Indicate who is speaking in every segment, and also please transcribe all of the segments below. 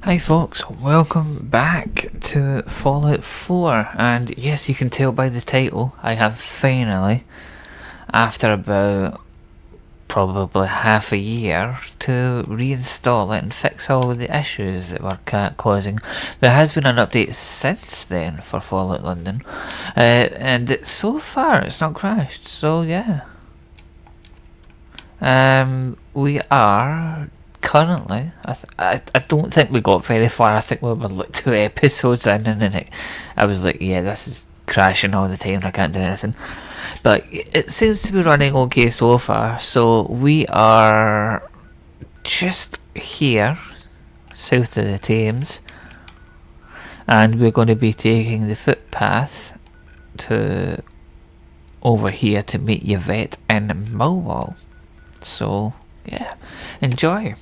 Speaker 1: Hi folks, welcome back to Fallout 4, and yes, you can tell by the title, I have finally, after about probably half a year, to reinstall it and fix all the issues that were causing. There has been an update since then for Fallout London, and so far it's not crashed, so yeah. We are currently. I don't think we got very far. I think we were like 2 episodes in, and then I was like, yeah, this is crashing all the time. I can't do anything. But it seems to be running okay so far. So we are just here, south of the Thames, and we're going to be taking the footpath to over here to meet Yvette in Millwall. So yeah, enjoy.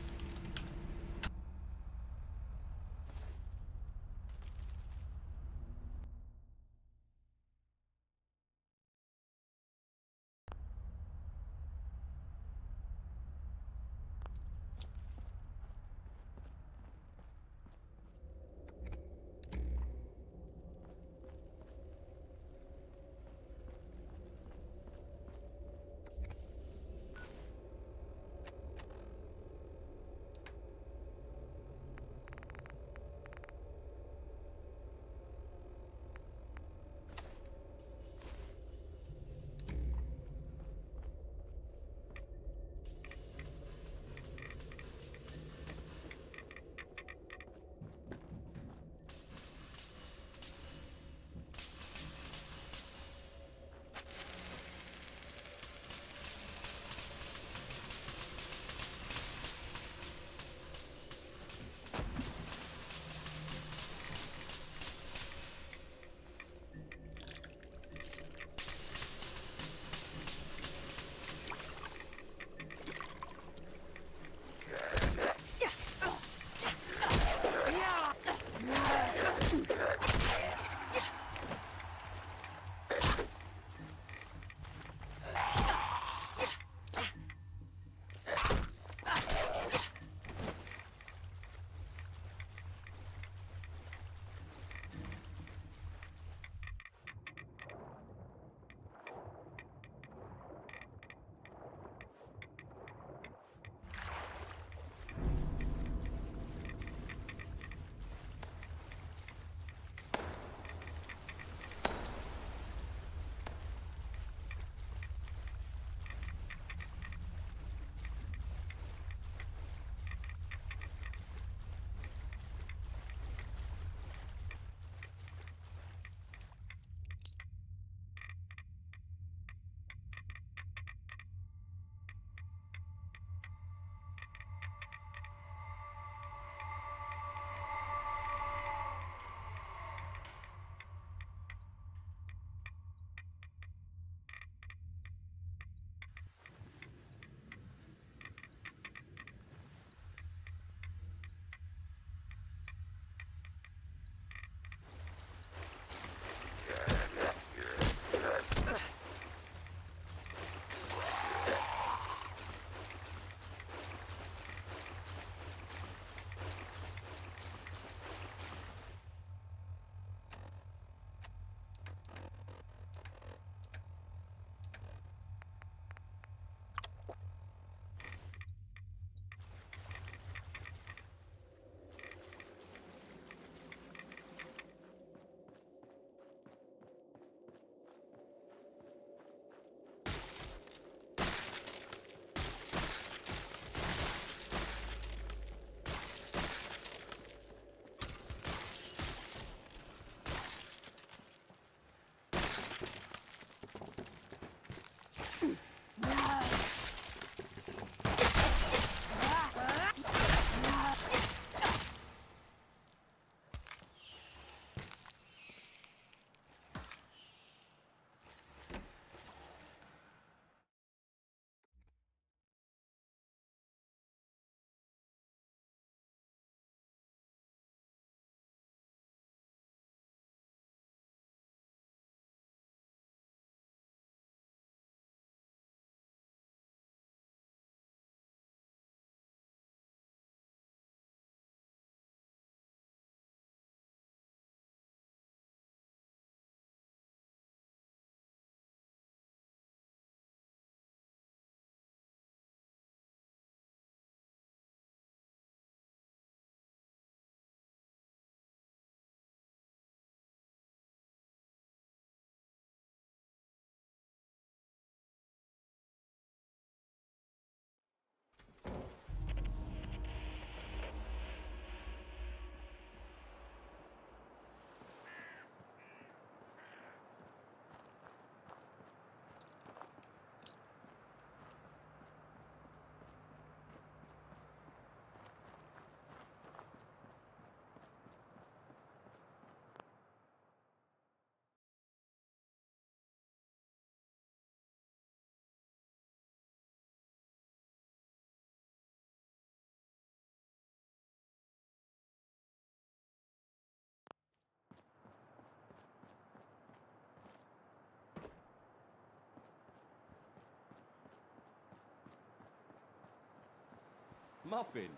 Speaker 2: Muffin?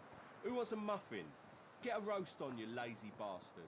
Speaker 2: Who wants a muffin? Get a roast on, you lazy bastard.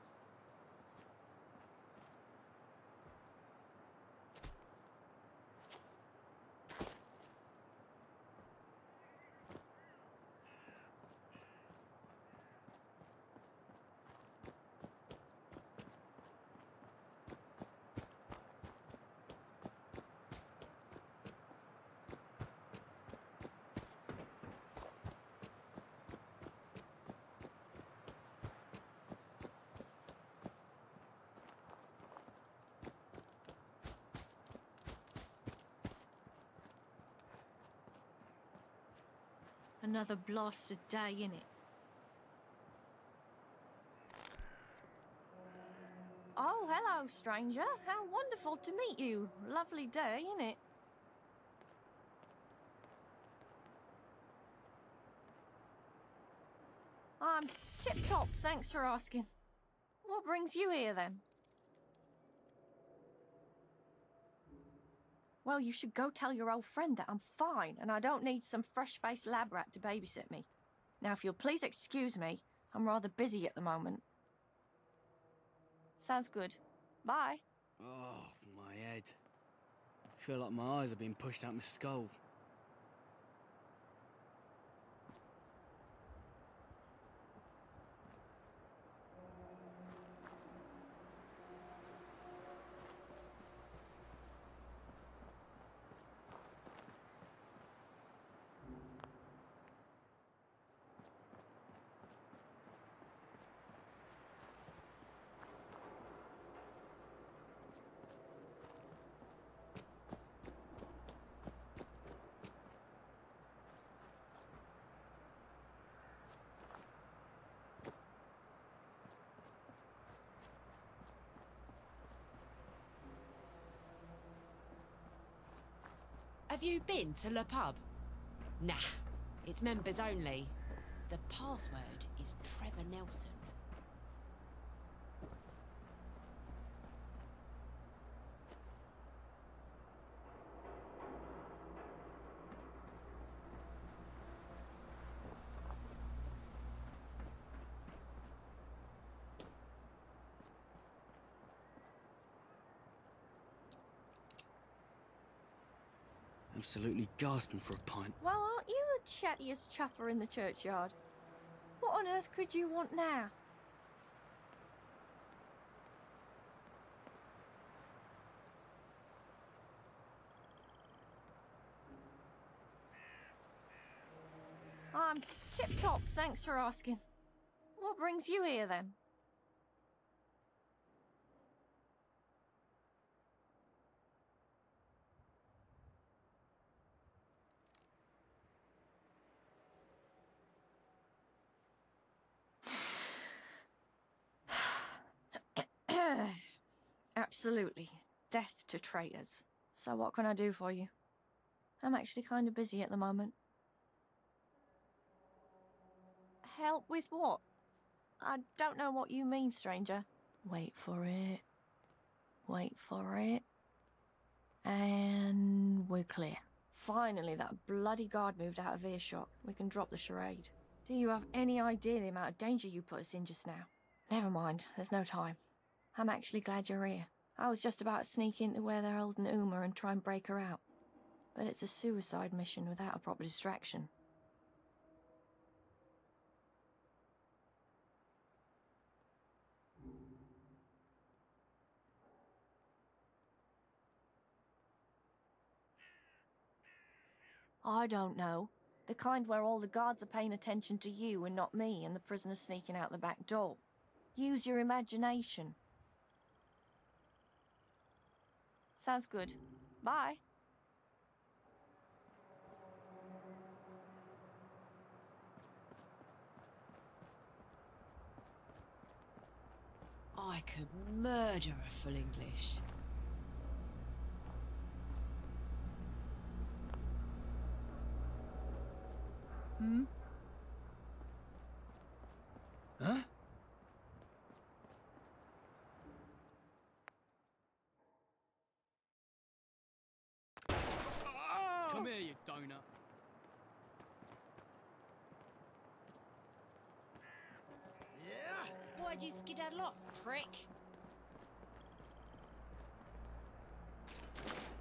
Speaker 3: Another blasted day, innit? Oh, hello, stranger. How wonderful to meet you. Lovely day, innit? I'm tip-top, thanks for asking. What brings you here, then? Well, you should go tell your old friend that I'm fine and I don't need some fresh-faced lab rat to babysit me. Now, if you'll please excuse me, I'm rather busy at the moment. Sounds good. Bye.
Speaker 4: Oh, my head. I feel like my eyes are being pushed out my skull.
Speaker 5: Have you been to Le Pub? Nah, it's members only. The password is Trevor Nelson.
Speaker 4: Absolutely gasping for a pint.
Speaker 3: Well, aren't you the chattiest chuffer in the churchyard? What on earth could you want now? I'm tip-top, thanks for asking. What brings you here, then? Absolutely. Death to traitors. So what can I do for you? I'm actually kind of busy at the moment. Help with what? I don't know what you mean, stranger. Wait for it. Wait for it. And we're clear. Finally, that bloody guard moved out of earshot. We can drop the charade. Do you have any idea the amount of danger you put us in just now? Never mind, there's no time. I'm actually glad you're here. I was just about to sneak into where they're holding Uma and try and break her out. But it's a suicide mission without a proper distraction. I don't know. The kind where all the guards are paying attention to you and not me and the prisoner sneaking out the back door. Use your imagination. Sounds good. Bye.
Speaker 5: I could murder a full English.
Speaker 4: Huh? Come here, you donut.
Speaker 5: Why'd you skedaddle off, prick?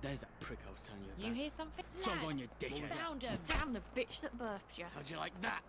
Speaker 4: There's that prick I was telling you about.
Speaker 5: You hear something?
Speaker 4: Jog on,
Speaker 5: Lads,
Speaker 4: you dickhead.
Speaker 5: Found him.
Speaker 3: Damn the bitch that birthed you.
Speaker 4: How'd you like that?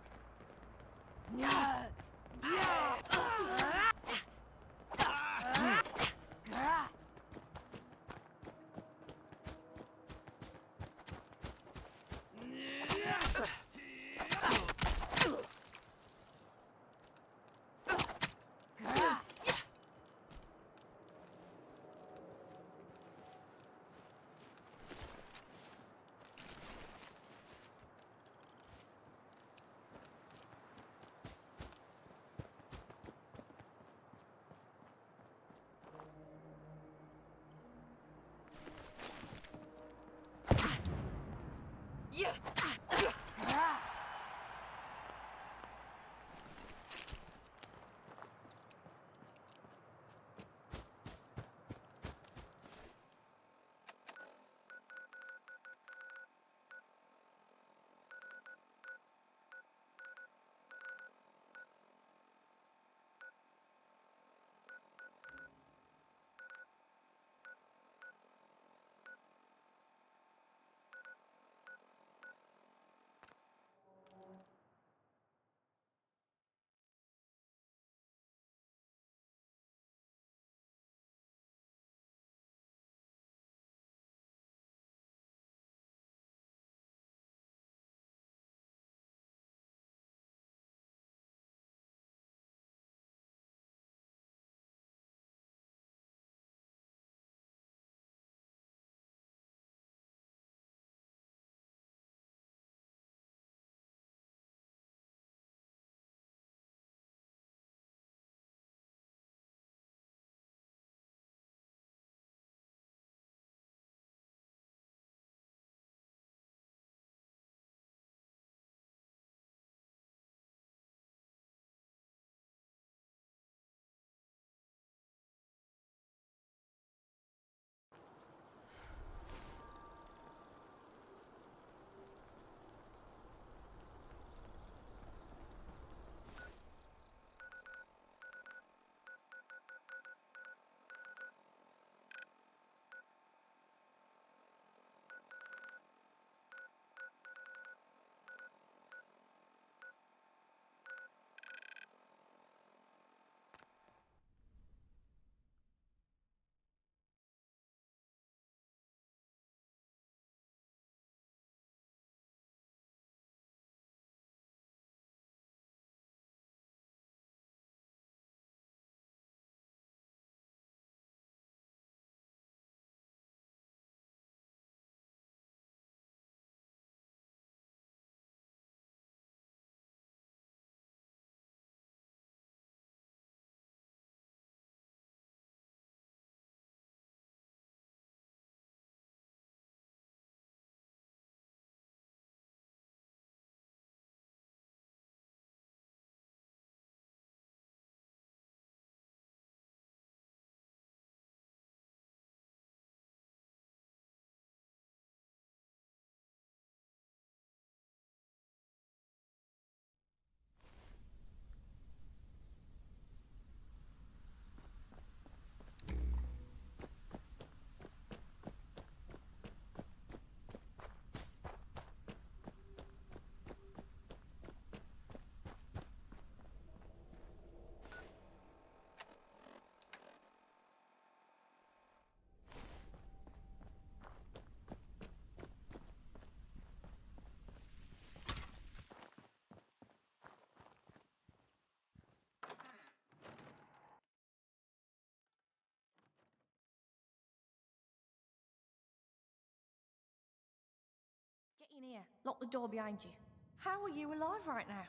Speaker 3: Get in here. Lock the door behind you. How are you alive right now?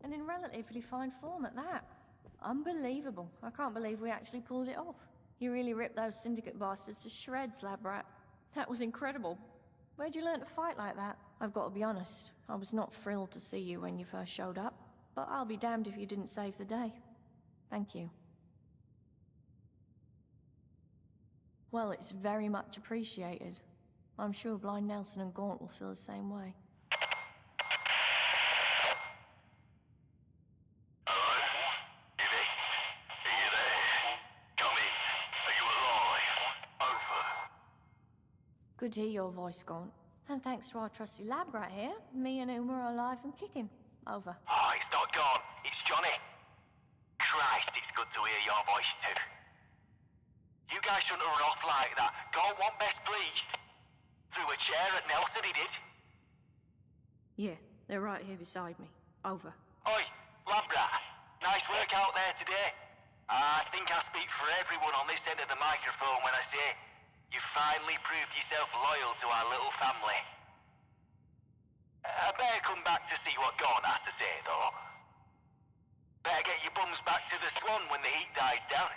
Speaker 3: And in relatively fine form at that. Unbelievable. I can't believe we actually pulled it off. You really ripped those syndicate bastards to shreds, lab rat. That was incredible. Where'd you learn to fight like that? I've got to be honest, I was not thrilled to see you when you first showed up, but I'll be damned if you didn't save the day. Thank you. Well, it's very much appreciated. I'm sure Blind Nelson and Gaunt will feel the same way.
Speaker 6: Hello? You there?
Speaker 3: Good to hear your voice, Gaunt. And thanks to our trusty lab rat here, me and Uma are alive and kicking. Over.
Speaker 6: Oh, it's not gone. It's Johnny. Christ, it's good to hear your voice too. You guys shouldn't have run off like that. Gaunt won't best pleased. Threw a chair at Nelson, he did.
Speaker 3: Yeah, they're right here beside me. Over.
Speaker 6: Oi, lab rat. Nice work out there today. I think I speak for everyone on this end of the microphone when I say you finally proved yourself loyal to our little family. I better come back to see what Gaunt has to say, though. Better get your bums back to the Swan when the heat dies down.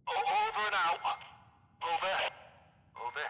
Speaker 6: Over and out. Over. Over.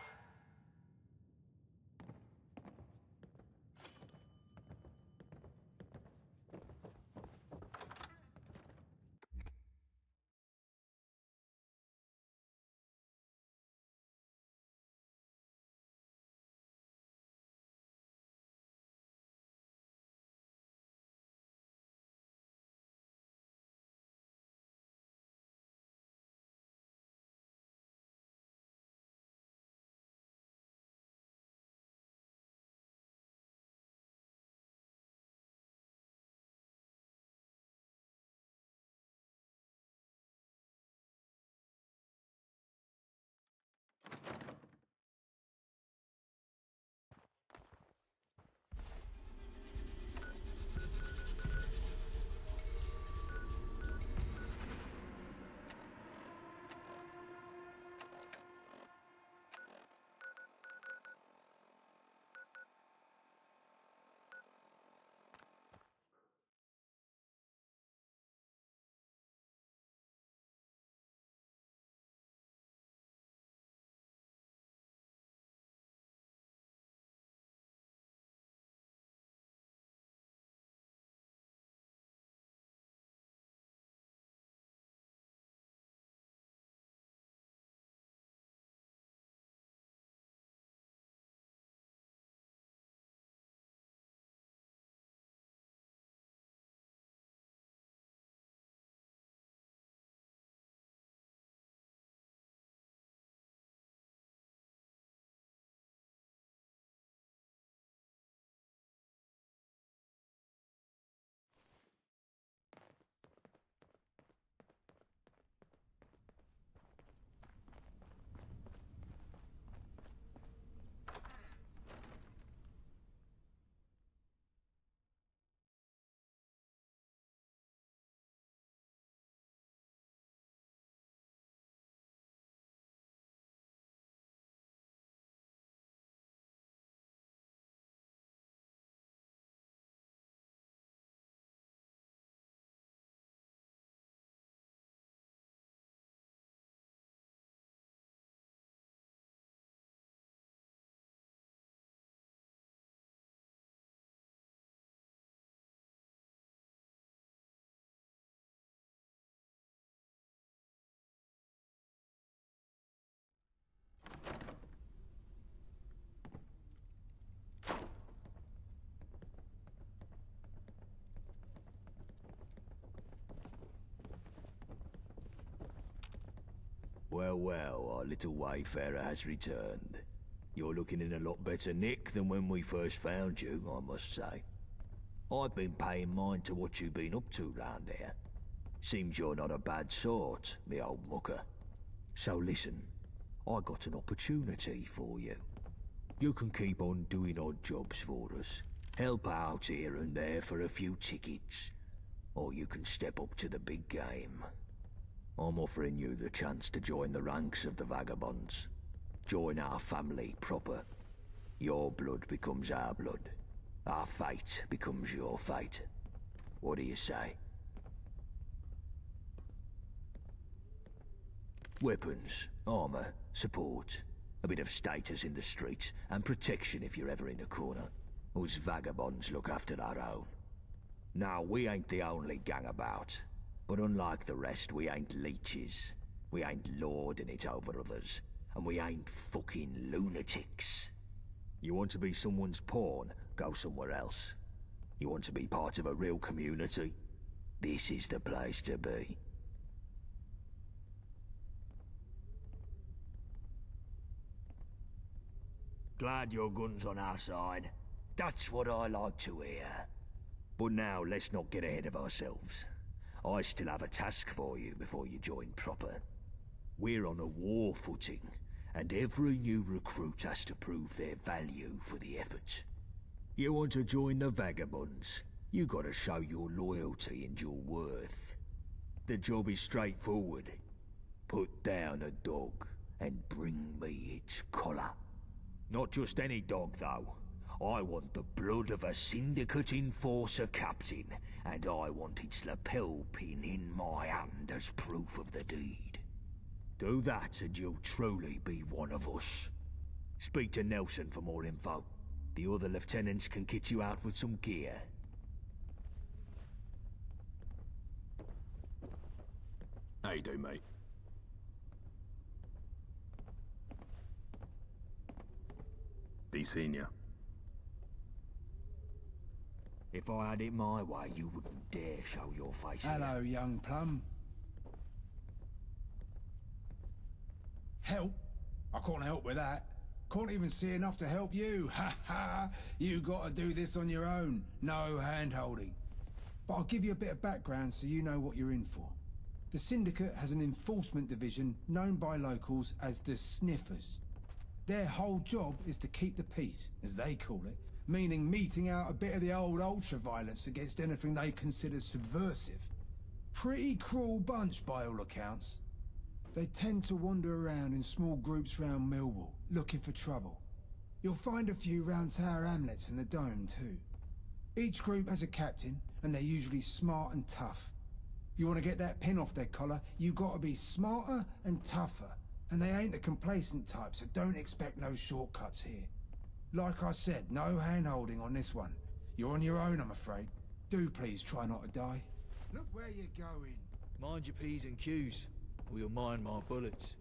Speaker 7: Well, well, our little wayfarer has returned. You're looking in a lot better nick than when we first found you, I must say. I've been paying mind to what you've been up to round here. Seems you're not a bad sort, me old mucker. So listen, I got an opportunity for you. You can keep on doing odd jobs for us, help out here and there for a few tickets, or you can step up to the big game. I'm offering you the chance to join the ranks of the Vagabonds. Join our family proper. Your blood becomes our blood. Our fate becomes your fate. What do you say? Weapons, armor, support, a bit of status in the streets, and protection if you're ever in a corner. Us Vagabonds look after our own. Now, we ain't the only gang about. But unlike the rest, we ain't leeches. We ain't lording it over others. And we ain't fucking lunatics. You want to be someone's pawn? Go somewhere else. You want to be part of a real community? This is the place to be. Glad your gun's on our side. That's what I like to hear. But now, let's not get ahead of ourselves. I still have a task for you before you join proper. We're on a war footing, and every new recruit has to prove their value for the effort. You want to join the Vagabonds, you gotta show your loyalty and your worth. The job is straightforward. Put down a dog and bring me its collar. Not just any dog, though. I want the blood of a Syndicate Enforcer captain, and I want its lapel pin in my hand as proof of the deed. Do that and you'll truly be one of us. Speak to Nelson for more info. The other lieutenants can kit you out with some gear.
Speaker 8: How you doing, mate? Be senior.
Speaker 7: If I had it my way, you wouldn't dare show your face here.
Speaker 9: Hello, young plum. Help? I can't help with that. Can't even see enough to help you. Ha ha! You gotta do this on your own. No hand-holding. But I'll give you a bit of background so you know what you're in for. The Syndicate has an enforcement division known by locals as the Sniffers. Their whole job is to keep the peace, as they call it, meaning meting out a bit of the old ultra-violence against anything they consider subversive. Pretty cruel bunch by all accounts. They tend to wander around in small groups round Millwall, looking for trouble. You'll find a few round Tower Hamlets and the Dome too. Each group has a captain, and they're usually smart and tough. You want to get that pin off their collar, you gotta be smarter and tougher. And they ain't the complacent type, so don't expect no shortcuts here. Like I said, no hand-holding on this one. You're on your own, I'm afraid. Do please try not to die. Look where you're going.
Speaker 10: Mind your P's and Q's, or you'll mind my bullets.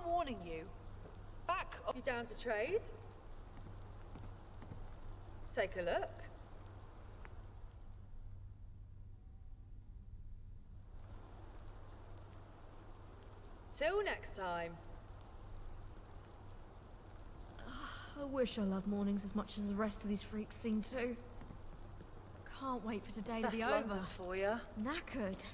Speaker 11: warning you. Back up. You down to trade? Take a look. Till next time.
Speaker 12: I wish I loved mornings as much as the rest of these freaks seem to. Can't wait for today to be over.
Speaker 11: London for you.
Speaker 12: Knackered.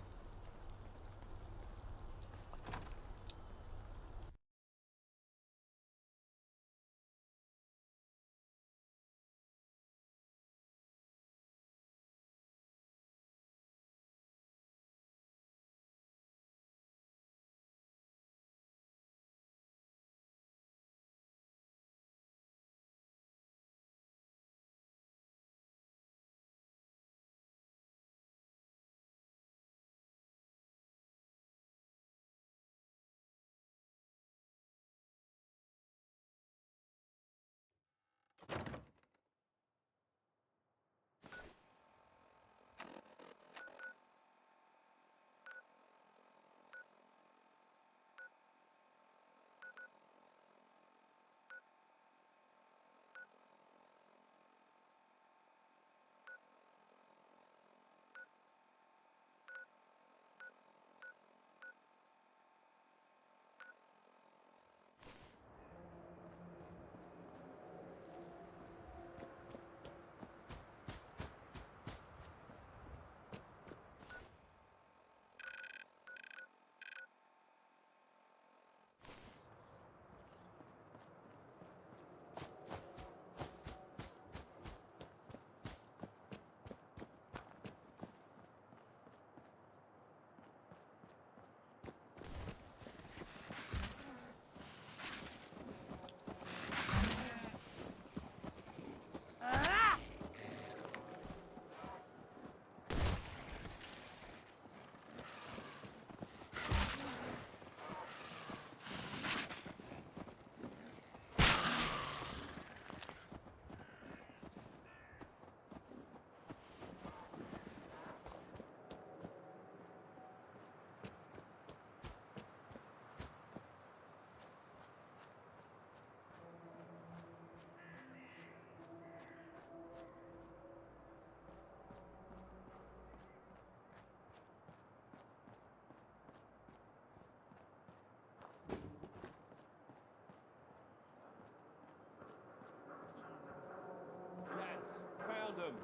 Speaker 2: Lads, found them.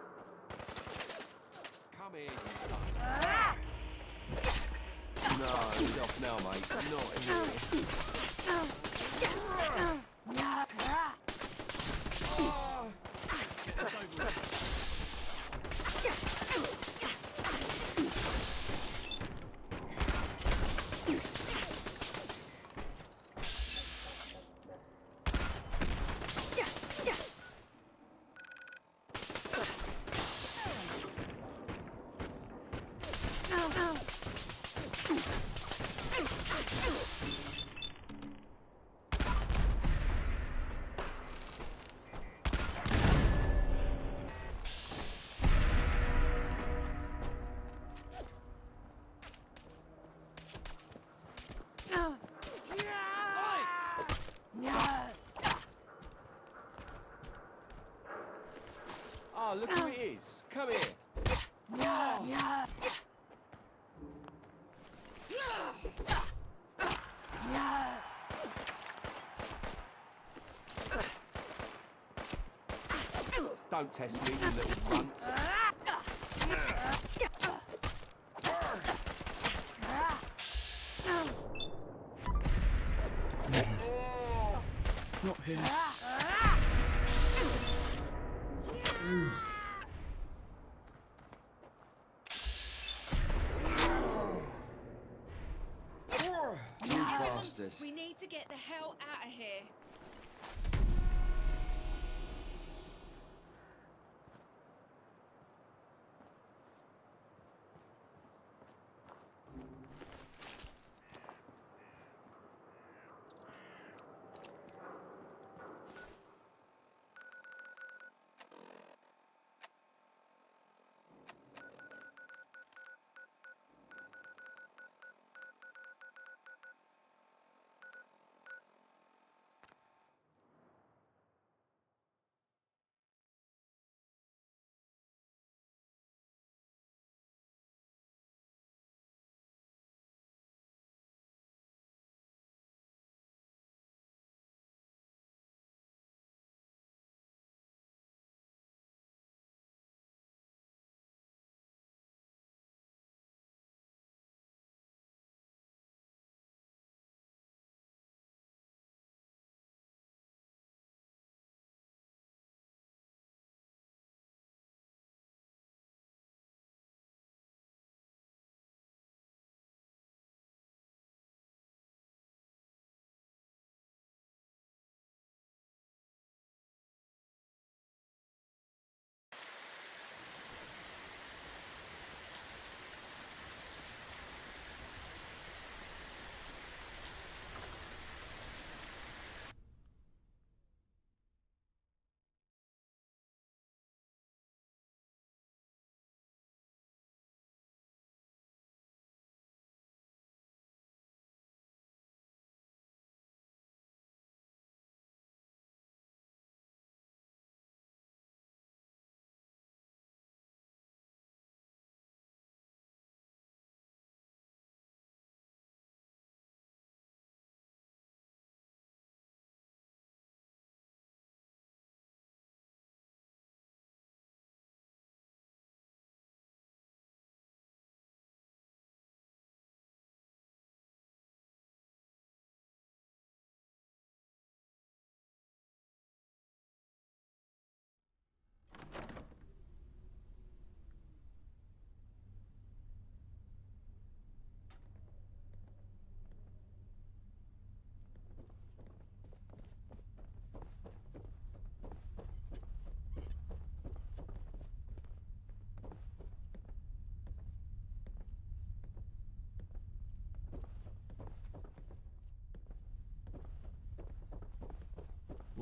Speaker 2: Come here. No, it's off now, mate. Not here. Get this over with. Oh, look who it is. Come here. Don't test me, you little runt.
Speaker 4: Not here.
Speaker 2: Bastards.
Speaker 5: We need to get the hell out of here.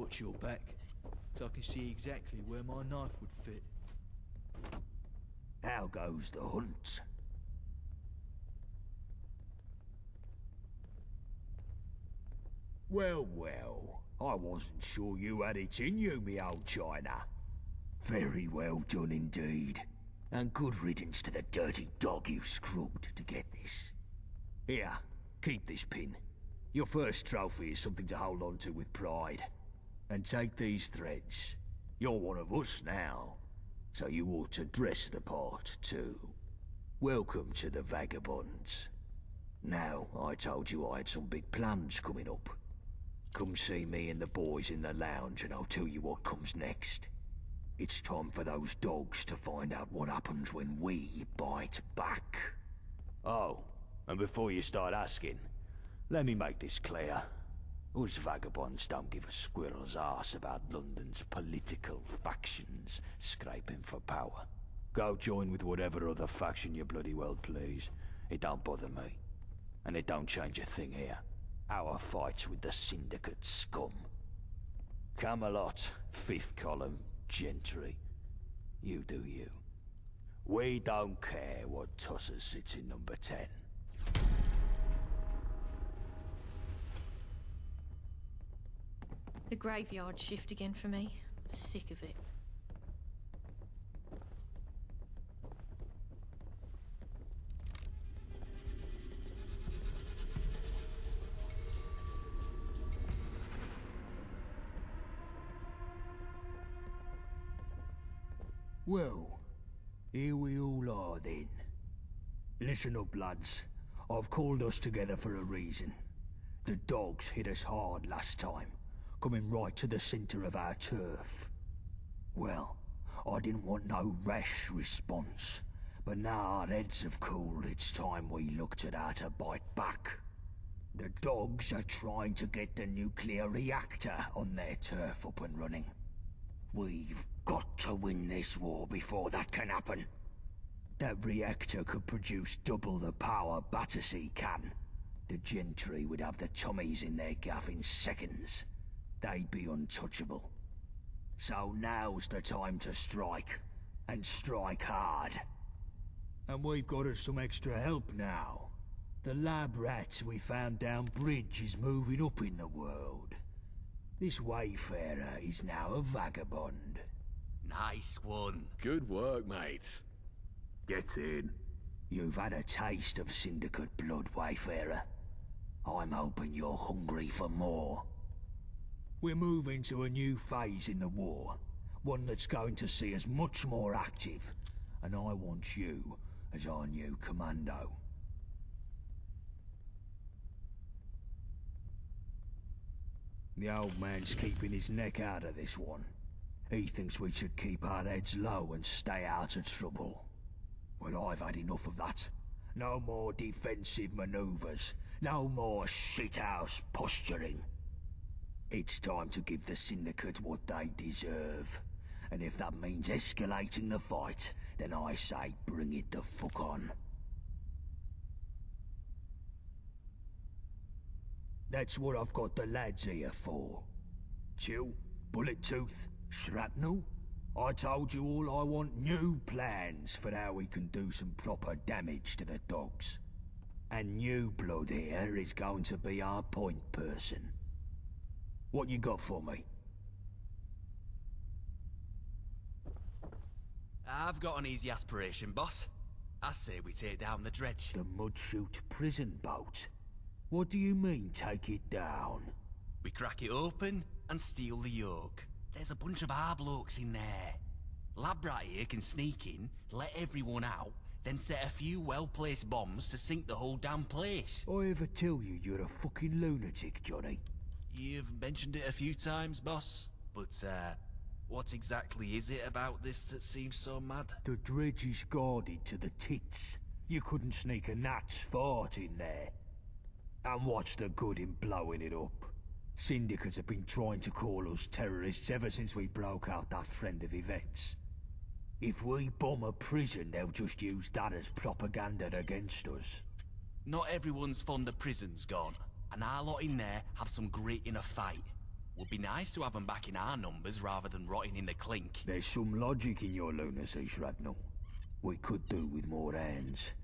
Speaker 10: watch your back, so I can see exactly where my knife would fit.
Speaker 7: How goes the hunt? Well, well, I wasn't sure you had it in you, me old China. Very well done indeed. And good riddance to the dirty dog you scrubbed to get this. Here, keep this pin. Your first trophy is something to hold on to with pride. And take these threads. You're one of us now, so you ought to dress the part too. Welcome to the Vagabonds. Now, I told you I had some big plans coming up. Come see me and the boys in the lounge and I'll tell you what comes next. It's time for those dogs to find out what happens when we bite back. Oh, and before you start asking, let me make this clear. Us vagabonds don't give a squirrel's arse about London's political factions scraping for power. Go join with whatever other faction you bloody well please. It don't bother me. And it don't change a thing here. Our fight's with the Syndicate scum. Camelot, fifth column, gentry. You do you. We don't care what Tusser sits in number 10.
Speaker 3: The graveyard shift again for me. Sick of it.
Speaker 7: Well, here we all are then. Listen up, lads. I've called us together for a reason. The dogs hit us hard last time, coming right to the centre of our turf. Well, I didn't want no rash response, but now our heads have cooled, it's time we looked at how to bite back. The dogs are trying to get the nuclear reactor on their turf up and running. We've got to win this war before that can happen. That reactor could produce double the power Battersea can. The gentry would have the Tommies in their gaff in seconds. They'd be untouchable. So now's the time to strike, and strike hard. And we've got us some extra help now. The lab rat we found down bridge is moving up in the world. This wayfarer is now a vagabond.
Speaker 13: Nice one.
Speaker 8: Good work, mate. Get in.
Speaker 7: You've had a taste of Syndicate blood, wayfarer. I'm hoping you're hungry for more. We're moving to a new phase in the war, one that's going to see us much more active, and I want you as our new commando. The old man's keeping his neck out of this one. He thinks we should keep our heads low and stay out of trouble. Well, I've had enough of that. No more defensive maneuvers. No more shithouse posturing. It's time to give the Syndicate what they deserve. And if that means escalating the fight, then I say bring it the fuck on. That's what I've got the lads here for. Chill, bullet tooth, shrapnel. I told you all I want new plans for how we can do some proper damage to the dogs. And new blood here is going to be our point person. What you got for me?
Speaker 13: I've got an easy aspiration, boss. I say we take down the dredge.
Speaker 7: The Mudchute prison boat? What do you mean, take it down?
Speaker 13: We crack it open and steal the yoke. There's a bunch of our blokes in there. Lab rat here can sneak in, let everyone out, then set a few well-placed bombs to sink the whole damn place.
Speaker 7: I ever tell you you're a fucking lunatic, Johnny?
Speaker 13: You've mentioned it a few times, boss. But, what exactly is it about this that seems so mad?
Speaker 7: The dredge is guarded to the tits. You couldn't sneak a gnat's fart in there. And what's the good in blowing it up? Syndicates have been trying to call us terrorists ever since we broke out that friend of Yvette's. If we bomb a prison, they'll just use that as propaganda against us.
Speaker 13: Not everyone's fond of prisons, gone. And our lot in there have some grit in a fight. Would be nice to have them back in our numbers rather than rotting in the clink.
Speaker 7: There's some logic in your lunacy, Shrapnel. We could do with more hands,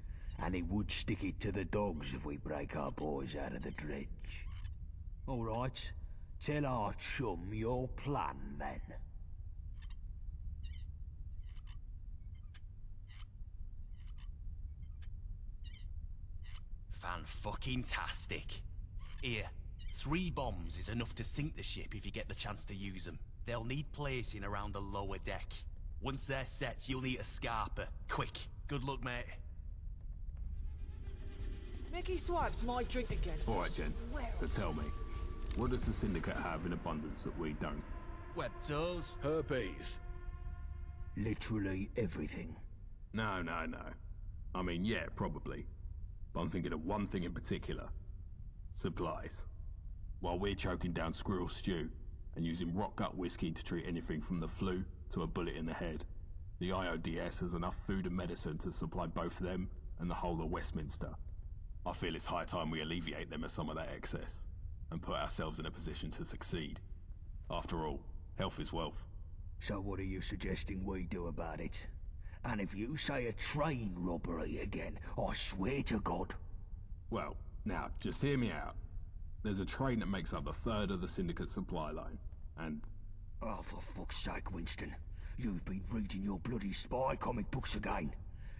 Speaker 7: and it would stick it to the dogs if we break our boys out of the dredge. All right, tell our chum your plan, then.
Speaker 13: Fan-fucking-tastic. Here, 3 bombs is enough to sink the ship if you get the chance to use them. They'll need placing around the lower deck. Once they're set, you'll need a scarper. Quick. Good luck, mate.
Speaker 14: Mickey Swipes my drink again.
Speaker 8: Alright, gents. So tell me, what does the Syndicate have in abundance that we don't?
Speaker 13: Web toes.
Speaker 8: Herpes.
Speaker 7: Literally everything.
Speaker 8: No. I mean, yeah, probably. But I'm thinking of one thing in particular. Supplies. While we're choking down squirrel stew and using rock gut whiskey to treat anything from the flu to a bullet in the head, the IODS has enough food and medicine to supply both them and the whole of Westminster. I feel it's high time we alleviate them of some of that excess and put ourselves in a position to succeed. After all, health is wealth.
Speaker 7: So what are you suggesting we do about it? And if you say a train robbery again, I swear to God.
Speaker 8: Well, now, just hear me out. There's a train that makes up a third of the Syndicate supply line, and...
Speaker 7: Oh, for fuck's sake, Winston. You've been reading your bloody spy comic books again.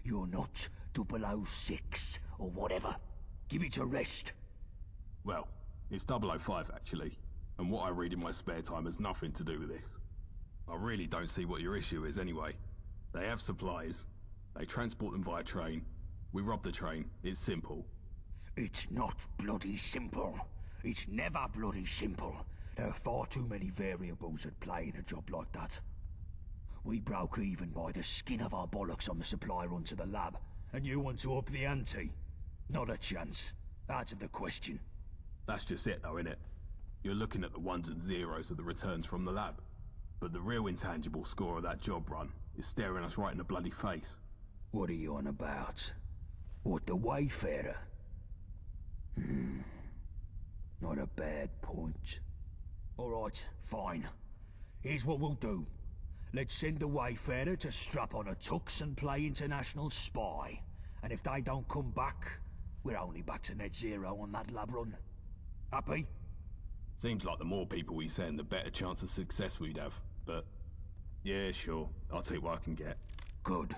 Speaker 7: You're not 006 or whatever. Give it a rest.
Speaker 8: Well, it's 005 actually, and what I read in my spare time has nothing to do with this. I really don't see what your issue is anyway. They have supplies, they transport them via train, we rob the train, it's simple.
Speaker 7: It's not bloody simple. It's never bloody simple. There are far too many variables at play in a job like that. We broke even by the skin of our bollocks on the supply run to the lab, and you want to up the ante? Not a chance. Out of the question.
Speaker 8: That's just it though, innit? You're looking at the ones and zeros of the returns from the lab. But the real intangible score of that job run is staring us right in the bloody face.
Speaker 7: What are you on about? What, the Wayfarer? Not a bad point. Alright, fine. Here's what we'll do. Let's send the Wayfarer to strap on a tux and play international spy. And if they don't come back, we're only back to net zero on that lab run. Happy?
Speaker 8: Seems like the more people we send, the better chance of success we'd have. But, yeah, sure. I'll take what I can get.
Speaker 7: Good.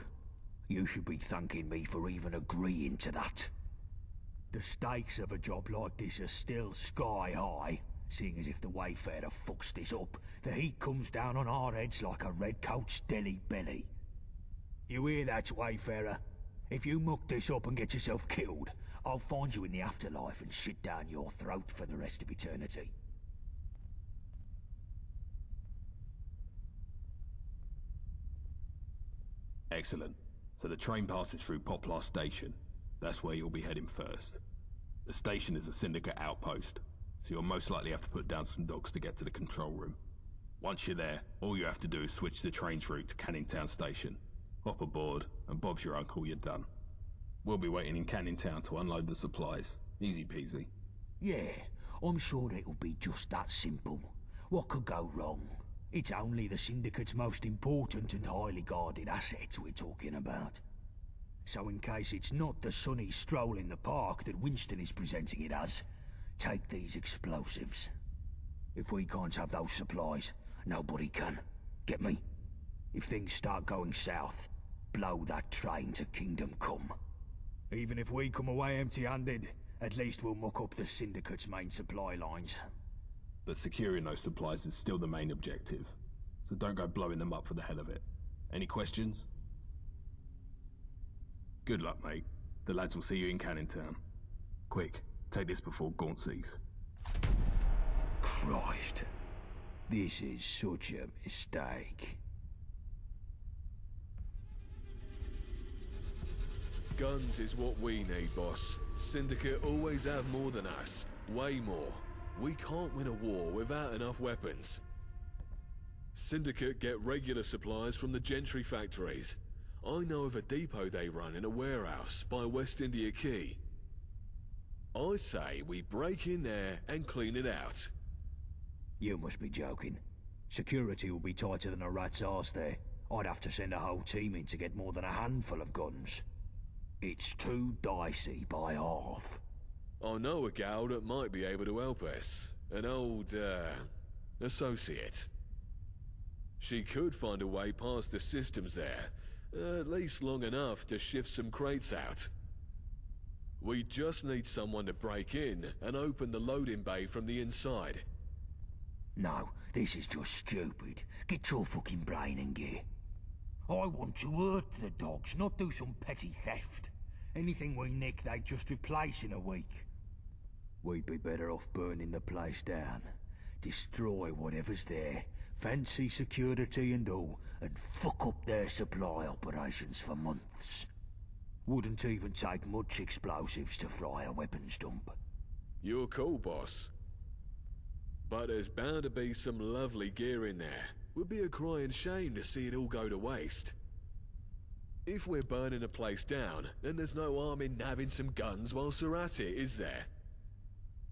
Speaker 7: You should be thanking me for even agreeing to that. The stakes of a job like this are still sky high, seeing as if the Wayfarer fucks this up, the heat comes down on our heads like a redcoat's deli belly. You hear that, Wayfarer? If you muck this up and get yourself killed, I'll find you in the afterlife and shit down your throat for the rest of eternity.
Speaker 8: Excellent. So the train passes through Poplar Station. That's where you'll be heading first. The station is a Syndicate outpost, so you'll most likely have to put down some dogs to get to the control room. Once you're there, all you have to do is switch the train's route to Canning Town Station. Hop aboard, and Bob's your uncle, you're done. We'll be waiting in Canning Town to unload the supplies. Easy peasy.
Speaker 7: Yeah, I'm sure it'll be just that simple. What could go wrong? It's only the Syndicate's most important and highly guarded assets we're talking about. So in case it's not the sunny stroll in the park that Winston is presenting it as, take these explosives. If we can't have those supplies, nobody can. Get me? If things start going south, blow that train to Kingdom Come. Even if we come away empty-handed, at least we'll muck up the Syndicate's main supply lines.
Speaker 8: But securing those supplies is still the main objective, so don't go blowing them up for the hell of it. Any questions? Good luck, mate. The lads will see you in Canning Town. Quick, take this before Gaunt sees.
Speaker 7: Christ. This is such a mistake.
Speaker 15: Guns is what we need, boss. Syndicate always have more than us. Way more. We can't win a war without enough weapons. Syndicate get regular supplies from the Gentry factories. I know of a depot they run in a warehouse by West India Quay. I say we break in there and clean it out.
Speaker 7: You must be joking. Security will be tighter than a rat's arse there. I'd have to send a whole team in to get more than a handful of guns. It's too dicey by half.
Speaker 15: I know a gal that might be able to help us. An old, associate. She could find a way past the systems there, at least long enough to shift some crates out. We just need someone to break in and open the loading bay from the inside.
Speaker 7: No, this is just stupid. Get your fucking brain in gear. I want to hurt the dogs, not do some petty theft. Anything we nick, they'd just replace in a week. We'd be better off burning the place down. Destroy whatever's there, fancy security and all, and fuck up their supply operations for months. Wouldn't even take much explosives to fry a weapons dump.
Speaker 15: You're cool, boss. But there's bound to be some lovely gear in there. Would be a crying shame to see it all go to waste. If we're burning a place down, then there's no harm in nabbing some guns whilst we're at it, is there?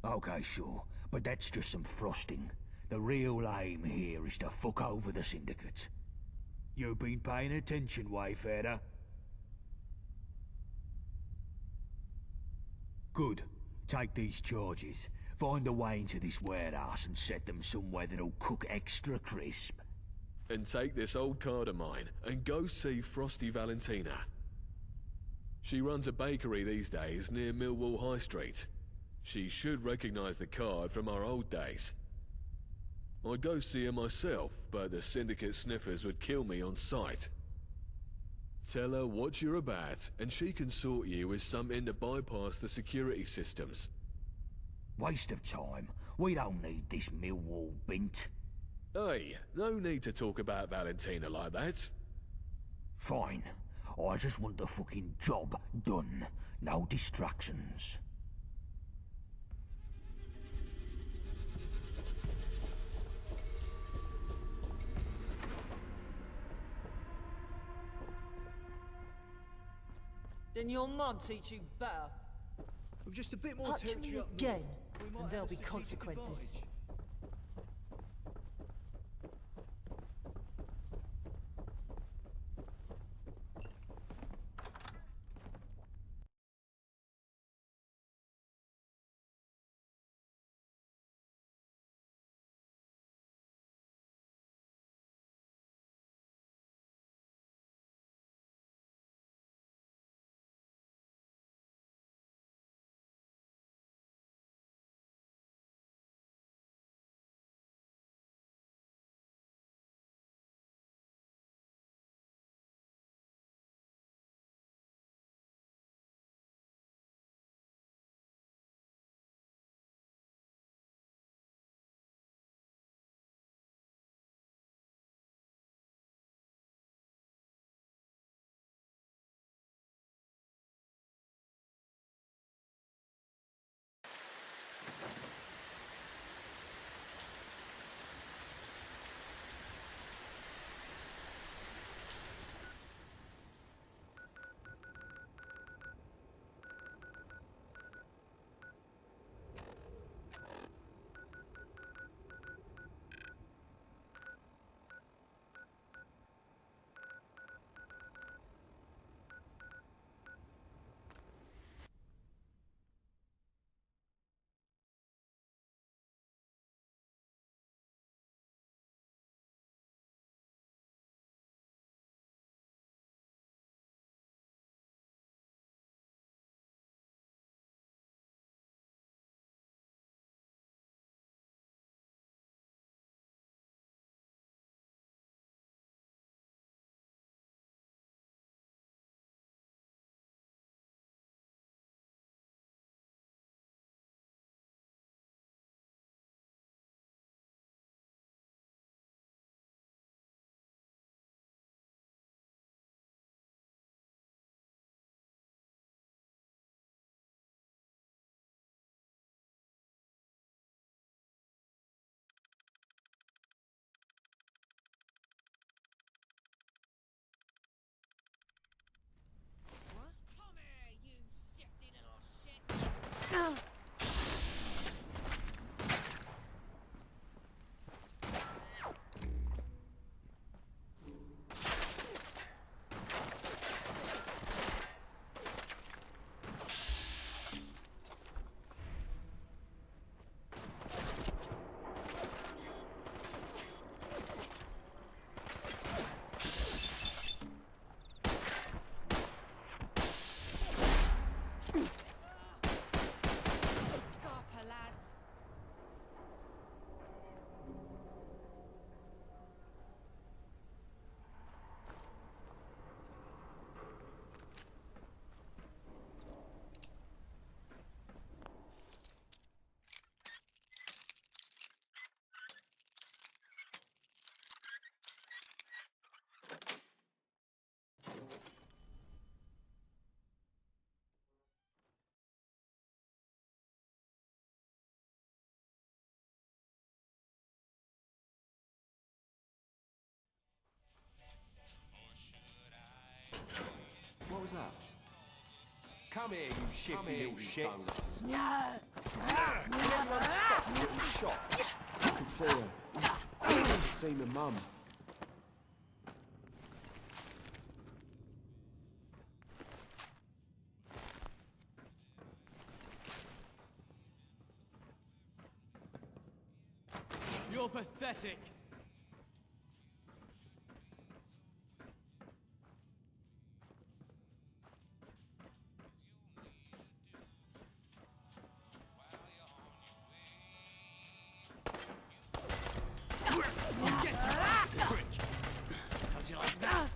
Speaker 7: Okay, sure, but that's just some frosting. The real aim here is to fuck over the Syndicate. You been paying attention, Wayfarer? Good. Take these charges. Find a way into this warehouse and set them somewhere that'll cook extra crisp.
Speaker 15: And take this old card of mine and go see Frosty Valentina. She runs a bakery these days near Millwall High Street. She should recognize the card from our old days. I'd go see her myself, but the Syndicate sniffers would kill me on sight. Tell her what you're about, and she can sort you with something to bypass the security systems.
Speaker 7: Waste of time. We don't need this Millwall bint.
Speaker 15: Hey, no need to talk about Valentina like that.
Speaker 7: Fine. I just want the fucking job done. No distractions.
Speaker 14: Then your mum teach you better.
Speaker 10: With just a bit more
Speaker 14: Touch
Speaker 10: territory
Speaker 14: me
Speaker 10: up north,
Speaker 14: again,
Speaker 10: we might
Speaker 14: and there'll
Speaker 10: have a
Speaker 14: be
Speaker 10: strategic
Speaker 14: consequences.
Speaker 10: advantage.
Speaker 2: Come here, you shifty little shit.
Speaker 3: No.
Speaker 2: Everyone stop and getting shot. I can see her. I can see my mum.
Speaker 4: You're pathetic. Get you, bastard prick. How'd you like that?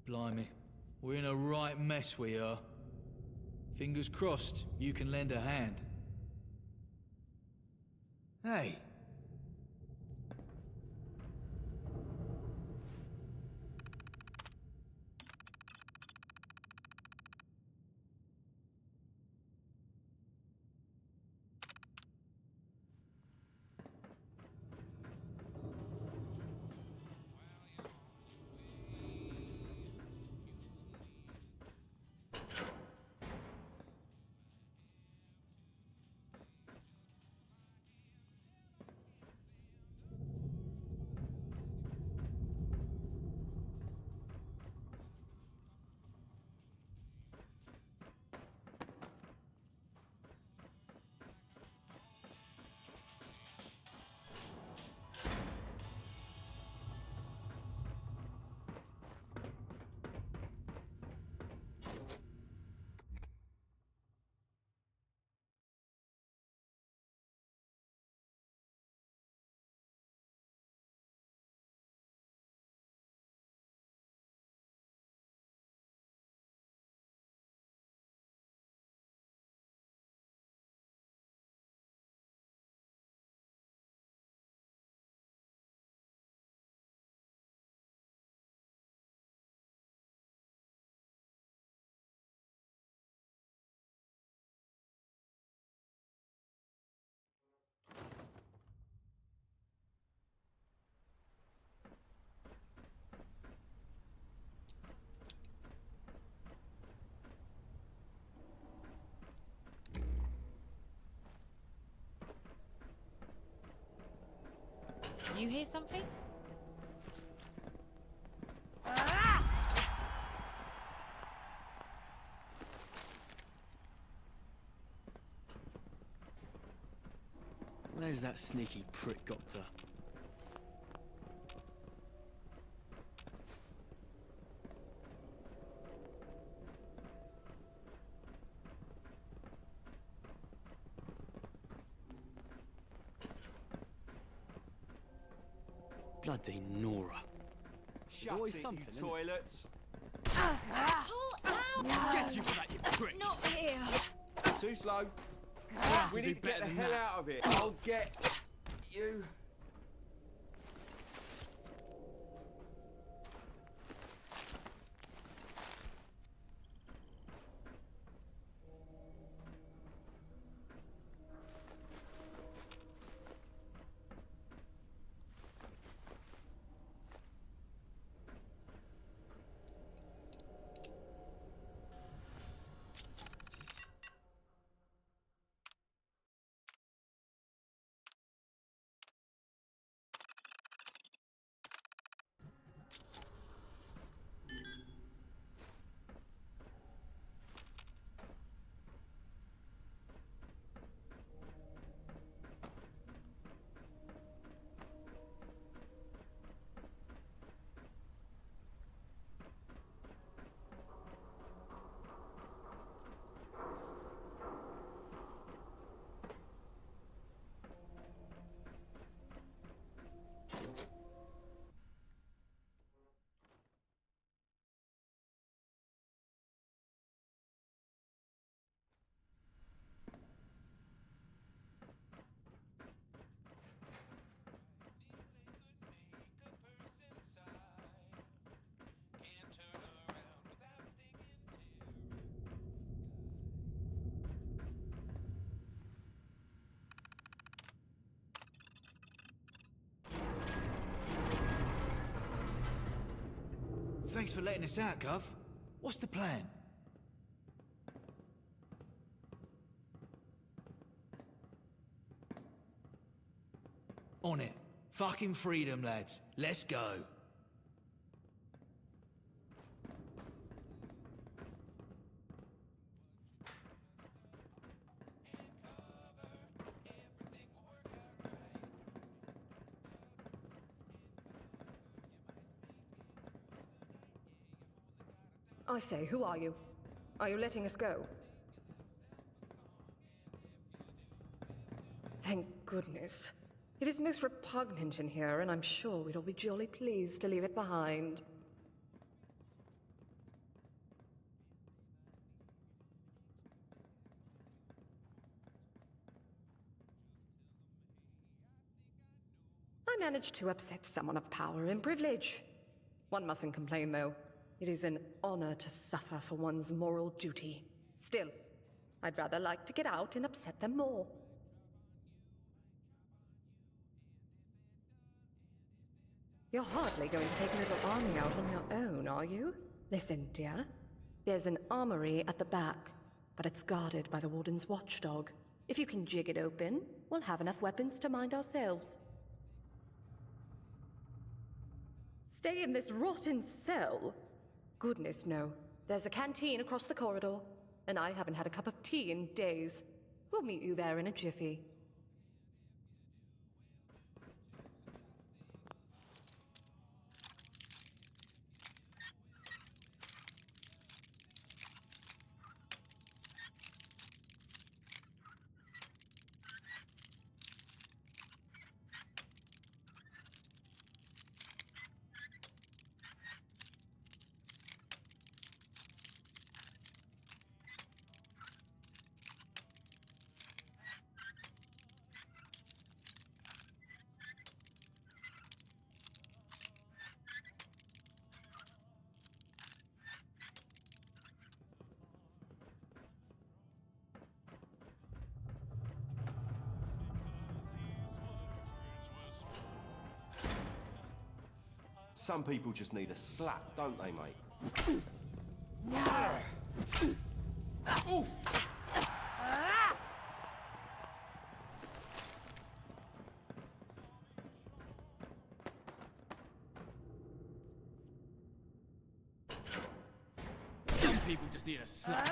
Speaker 10: Blimey, we're in a right mess, we are. Fingers crossed you can lend a hand. Hey.
Speaker 5: You hear something?
Speaker 4: Where's that sneaky prick got to? Bloody Nora.
Speaker 2: Shut
Speaker 4: always
Speaker 2: it,
Speaker 4: something,
Speaker 2: you
Speaker 4: isn't it?
Speaker 2: toilets.
Speaker 12: Pull out!
Speaker 4: Get you for that, you prick!
Speaker 12: Not here.
Speaker 2: Too slow.
Speaker 4: have
Speaker 2: We
Speaker 4: to do
Speaker 2: need to get
Speaker 4: better
Speaker 2: the
Speaker 4: than
Speaker 2: hell
Speaker 4: that.
Speaker 2: out of it. I'll get you.
Speaker 10: Thanks for letting us out, Gov. What's the plan? On it. Fucking freedom, lads. Let's go.
Speaker 16: I say, who are you? Are you letting us go? Thank goodness. It is most repugnant in here, and I'm sure we'd all be jolly pleased to leave it behind. I managed to upset someone of power and privilege. One mustn't complain, though. It is an honor to suffer for one's moral duty. Still, I'd rather like to get out and upset them more. You're hardly going to take a little army out on your own, are you? Listen, dear. There's an armory at the back, but it's guarded by the Warden's watchdog. If you can jig it open, we'll have enough weapons to mind ourselves. Stay in this rotten cell? Goodness, no. There's a canteen across the corridor, and I haven't had a cup of tea in days. We'll meet you there in a jiffy.
Speaker 17: Some people just need a slap, don't they, mate? Oof.
Speaker 4: Some people just need a slap.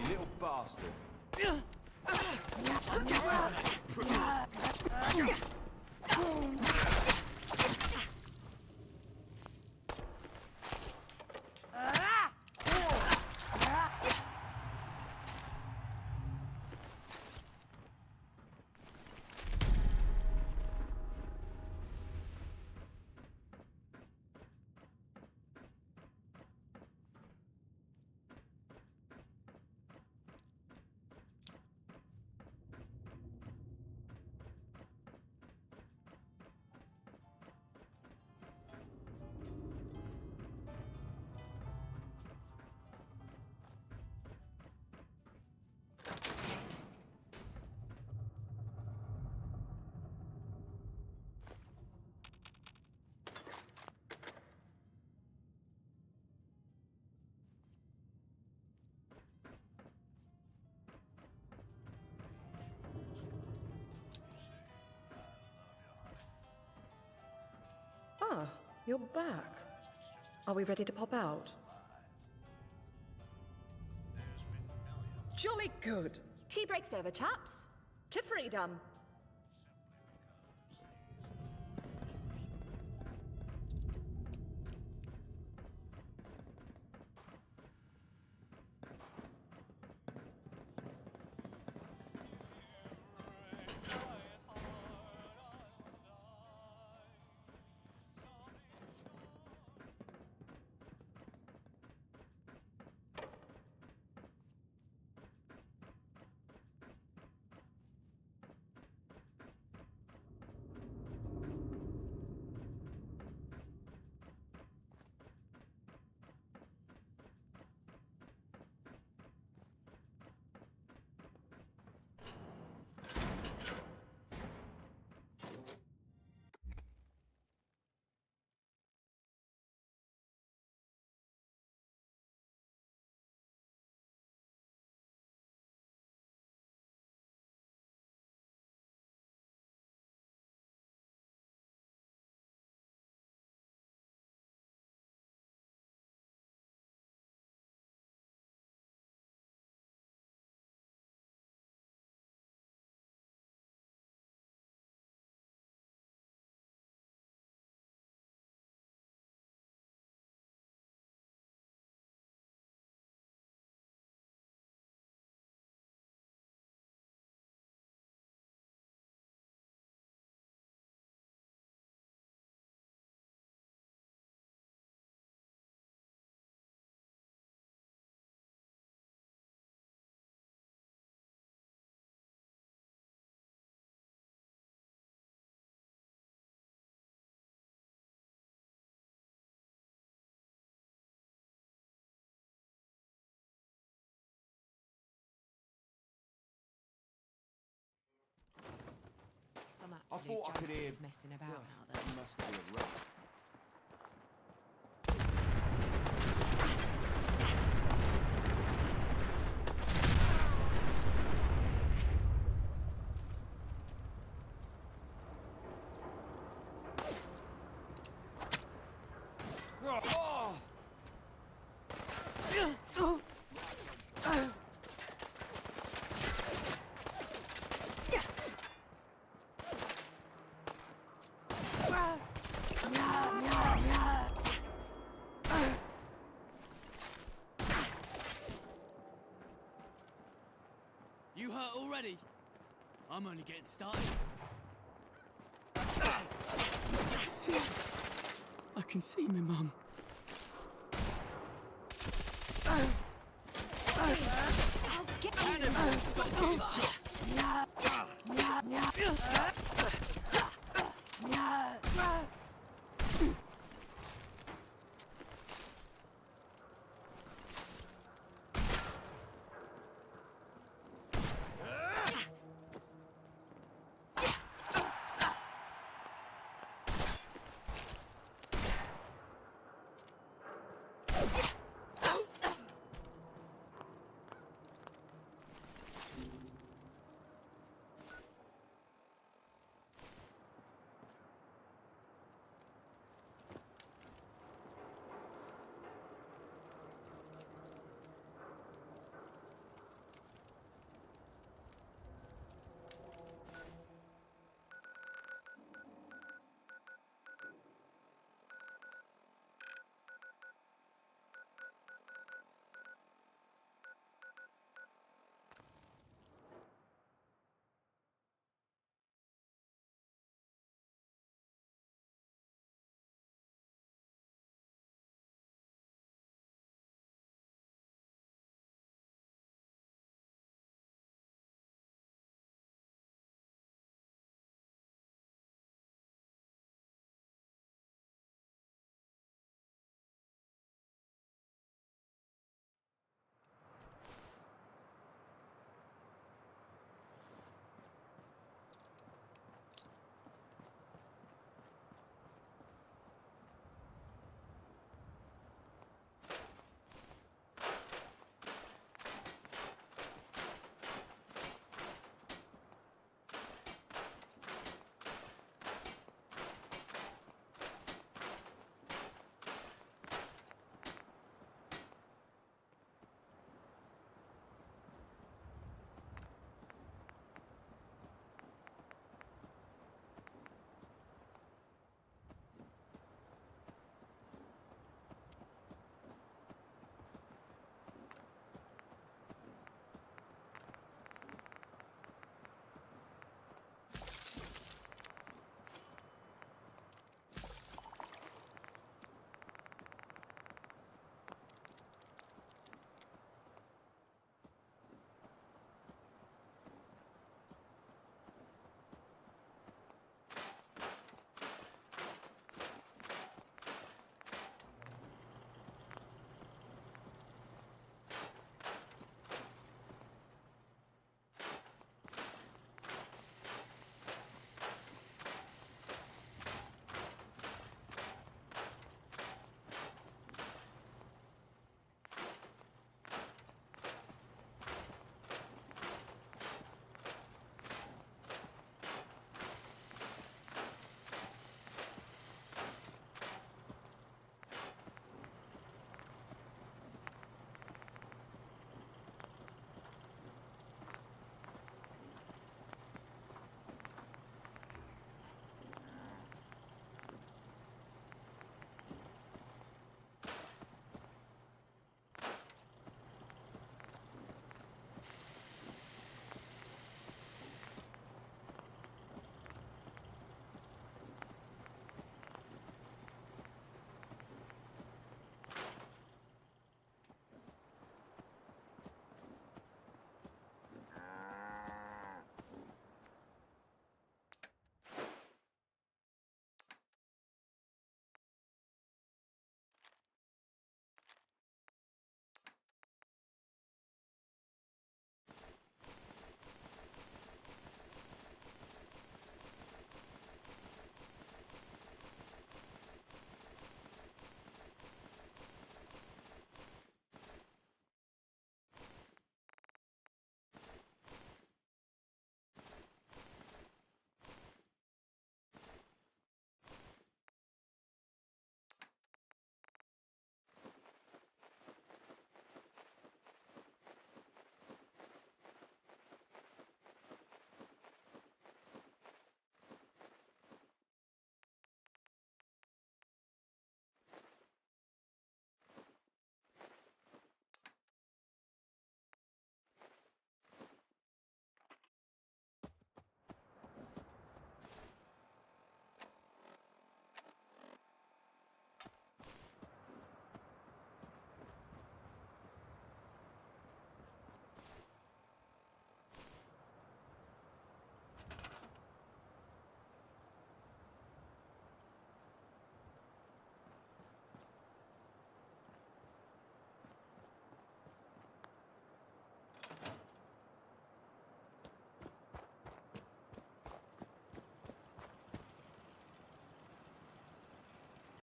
Speaker 17: You little bastard.
Speaker 16: Ah, you're back. Are we ready to pop out? Jolly good. Tea break's over, chaps. To freedom.
Speaker 17: thought I could
Speaker 5: Joker
Speaker 17: hear.
Speaker 5: was messing about out there.
Speaker 17: That must have been a rat.
Speaker 4: You hurt already? I'm only getting started. I can see me, Mum.
Speaker 5: I'll get you!
Speaker 4: Stop getting shot!